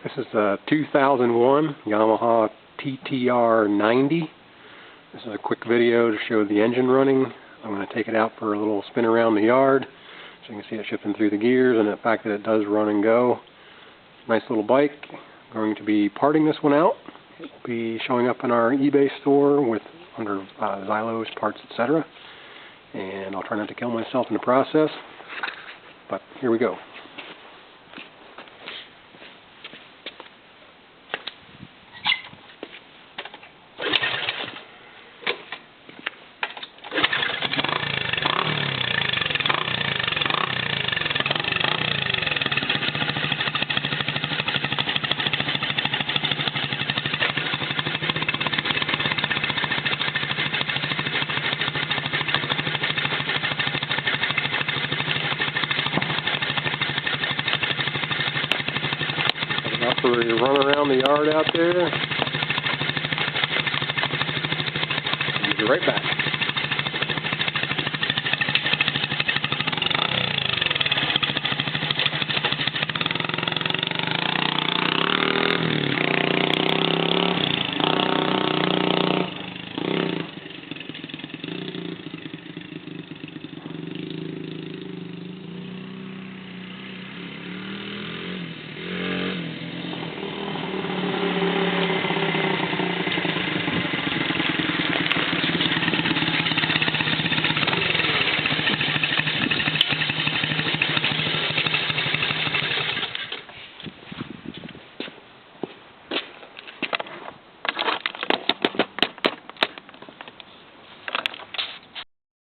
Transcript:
This is a 2001 Yamaha TTR90. This is a quick video to show the engine running. I'm going to take it out for a little spin around the yard so you can see it shifting through the gears and the fact that it does run and go. Nice little bike. I'm going to be parting this one out. It will be showing up in our eBay store with under Xylos, parts, etc. And I'll try not to kill myself in the process. But here we go. For your run around the yard out there. I'll be right back.